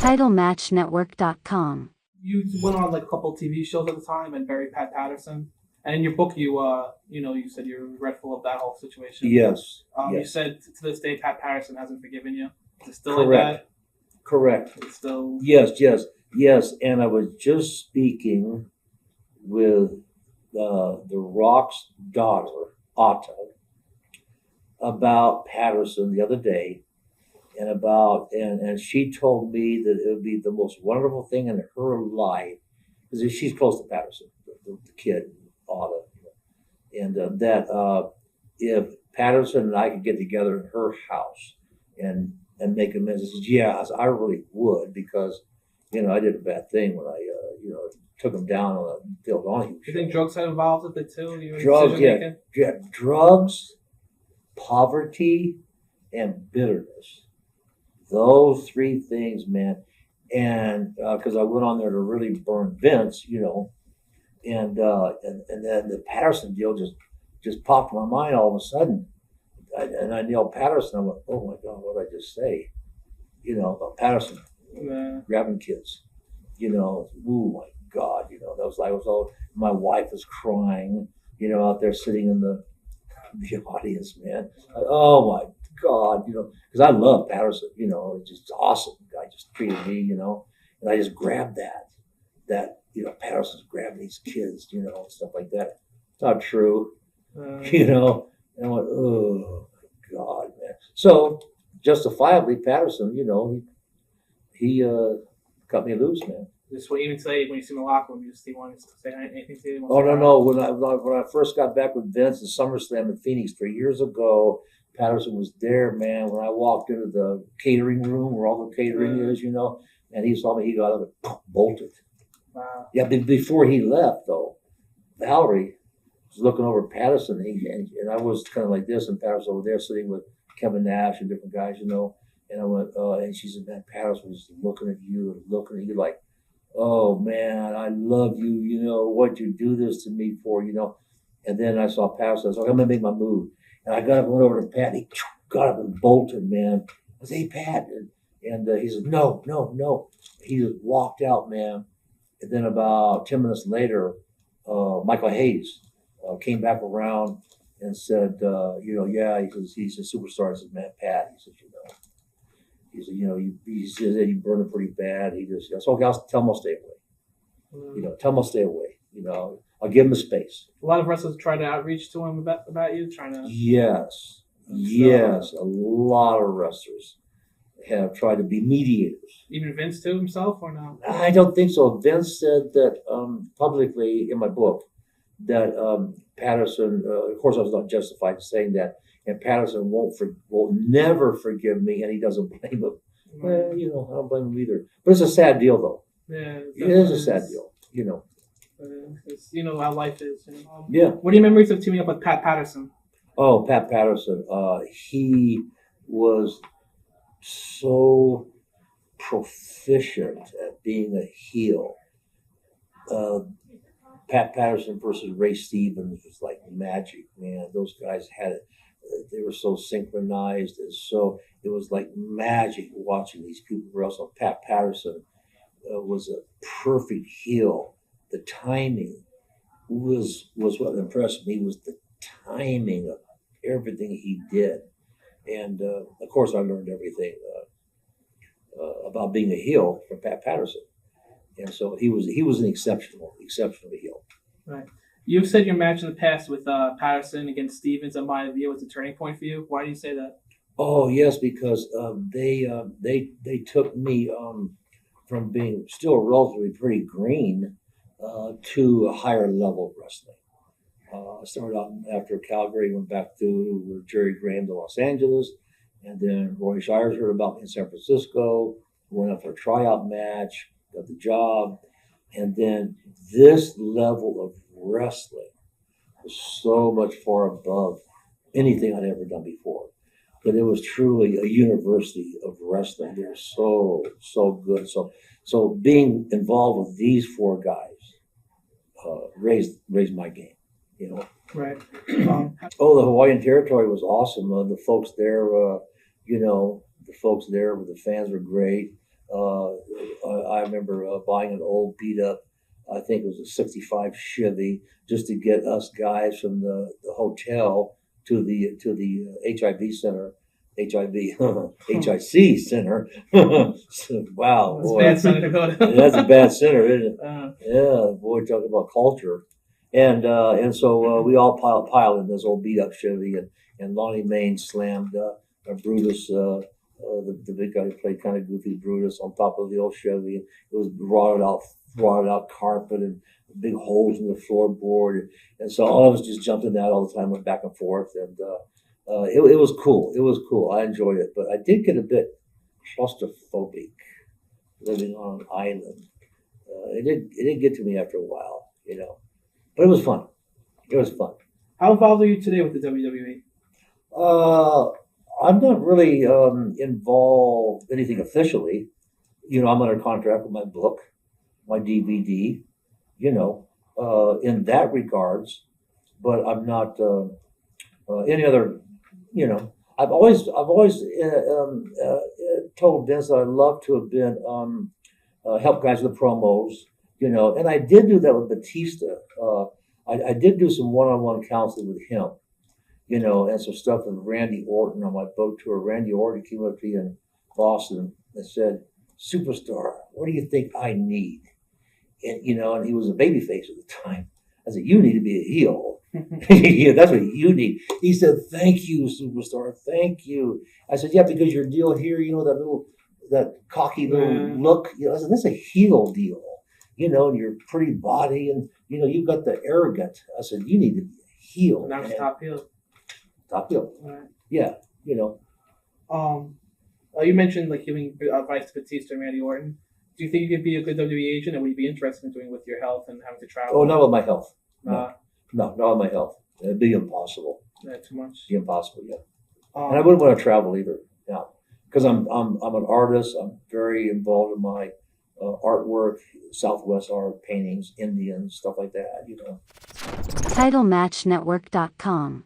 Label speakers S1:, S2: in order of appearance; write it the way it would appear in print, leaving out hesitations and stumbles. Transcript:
S1: TitleMatchNetwork.com.
S2: You went on like a couple of TV shows at the time and buried Pat Patterson. And in your book, you said you're regretful of that whole situation.
S3: Yes.
S2: You
S3: Yes.
S2: said to this day Pat Patterson hasn't forgiven you. Is it still
S3: Correct.
S2: like that?
S3: Correct.
S2: It's still.
S3: Yes. And I was just speaking with The Rock's daughter, Otto, about Patterson the other day, and she told me that it would be the most wonderful thing in her life, because she's close to Patterson, the kid, Otto, and that if Patterson and I could get together in her house and make amends. I said, yeah, I really would, because I did a bad thing when I took him down on the Bill Donahue show.
S2: You think drugs had involved with it too?
S3: Drugs, yeah, drugs, poverty, and bitterness. Those three things, man. And because I went on there to really burn Vince, and then the Patterson deal just popped in my mind all of a sudden. And I nailed Patterson. I went, oh my God, what did I just say? About Patterson grabbing kids. Oh my God, my wife was crying, out there sitting in the audience, man. Oh my God, because I love Patterson, just awesome. The guy just treated me, and I just grabbed that Patterson's grabbing these kids, and stuff like that. It's not true, and I went, oh my God, man. So justifiably, Patterson, he cut me loose, man.
S2: Just what you even say when you see him in the locker room, you just want to say anything to him.
S3: Oh no! When I first got back with Vince in SummerSlam in Phoenix 3 years ago, Patterson was there, man. When I walked into the catering room where all the catering is, and he saw me, he got up and bolted.
S2: Wow.
S3: Yeah, before he left though, Valerie was looking over at Patterson, and I was kind of like this, and Patterson over there sitting with Kevin Nash and different guys, And I went, and she said, man, Patterson was looking at you like, oh man, I love you, what'd you do this to me for, And then I saw Patterson, I was like, I'm gonna make my move. And I got up and went over to Pat, and he got up and bolted, man. I said, hey Pat, and he said, no. He just walked out, man. And then about 10 minutes later, Michael Hayes came back around and said, yeah, he's a superstar. I said, man, Pat, he said, he said, he said that you burned it pretty bad. He just, so okay, I'll tell him I'll stay away. Tell him I'll stay away. I'll give him a space.
S2: A lot of wrestlers try to outreach to him about you, trying to.
S3: Yes. A lot of wrestlers have tried to be mediators.
S2: Even Vince too himself, or no?
S3: I don't think so. Vince said that publicly in my book that Patterson, of course, I was not justified in saying that, and Patterson will never forgive me, and he doesn't blame him. Well, I don't blame him either. But it's a sad deal, though.
S2: Yeah,
S3: it is a sad deal.
S2: It's, how life is.
S3: Yeah.
S2: What are your memories of teaming up with Pat Patterson?
S3: Oh, Pat Patterson. He was so proficient at being a heel. Pat Patterson versus Ray Stevens was like magic, man. Those guys had it. They were so synchronized, and so it was like magic watching these people wrestle. Pat Patterson was a perfect heel. The timing was what impressed me, was the timing of everything he did. And of course I learned everything about being a heel from Pat Patterson. And so he was an exceptional heel.
S2: Right. You've said your match in the past with Patterson against Stevens and Maya View was a turning point for you. Why do you say that? Oh yes, because they took me from being still relatively pretty green to a higher level of wrestling. I started out after Calgary, went back to Jerry Graham to Los Angeles, and then Roy Shires heard about me in San Francisco, went up for a tryout match, got the job, and then this level of wrestling was so much far above anything I'd ever done before. But it was truly a university of wrestling. They were so good. So being involved with these four guys raised my game. Right.
S3: The Hawaiian Territory was awesome. The folks there, the fans were great. I remember buying an old beat up, I think it was a '65 Chevy, just to get us guys from the hotel to the HIV center. HIV, HIC center. So, wow,
S2: That's a
S3: boy.
S2: bad center to go to.
S3: That's a bad center, isn't it?
S2: Uh,
S3: Yeah, boy, talking about culture. And so we all piled in this old beat up Chevy, and Lonnie Main slammed Brutus, the big guy who played kind of goofy Brutus, on top of the old Chevy. It was rotted out carpet and big holes in the floorboard, and so all of us just jumped in that all the time, went back and forth, and it was cool. It was cool. I enjoyed it, but I did get a bit claustrophobic living on an island. It didn't get to me after a while, but it was fun. It was fun.
S2: how involved are you today with the WWE?
S3: I'm not really involved anything officially. I'm under contract with my book, my DVD. In that regards, but I'm not any other. I've always told Vince that I'd love to have been help guys with promos. And I did do that with Batista. I did do some one-on-one counseling with him, and some stuff with Randy Orton on my boat tour. Randy Orton came up to me in Boston and said, "Superstar, what do you think I need?" And he was a babyface at the time. I said, "You need to be a heel." Yeah, that's what you need. He said, "Thank you, superstar. Thank you." I said, "Yeah, because your deal here, that cocky little look." I said, "That's a heel deal. And your pretty body, and you've got the arrogant." I said, "You need to be a heel."
S2: Now it's top heel.
S3: Top heel.
S2: Right.
S3: Yeah.
S2: You mentioned like giving advice to Batista and Randy Orton. Do you think you could be a good WWE agent, and would you be interested in doing with your health and having to travel?
S3: Oh, not with my health.
S2: No,
S3: not with my health. It'd be impossible.
S2: too much.
S3: It'd be impossible. Yeah. And I wouldn't want to travel either. Yeah. Because I'm an artist. I'm very involved in my artwork, Southwest art, paintings, Indians, stuff like that.
S1: TitleMatchNetwork.com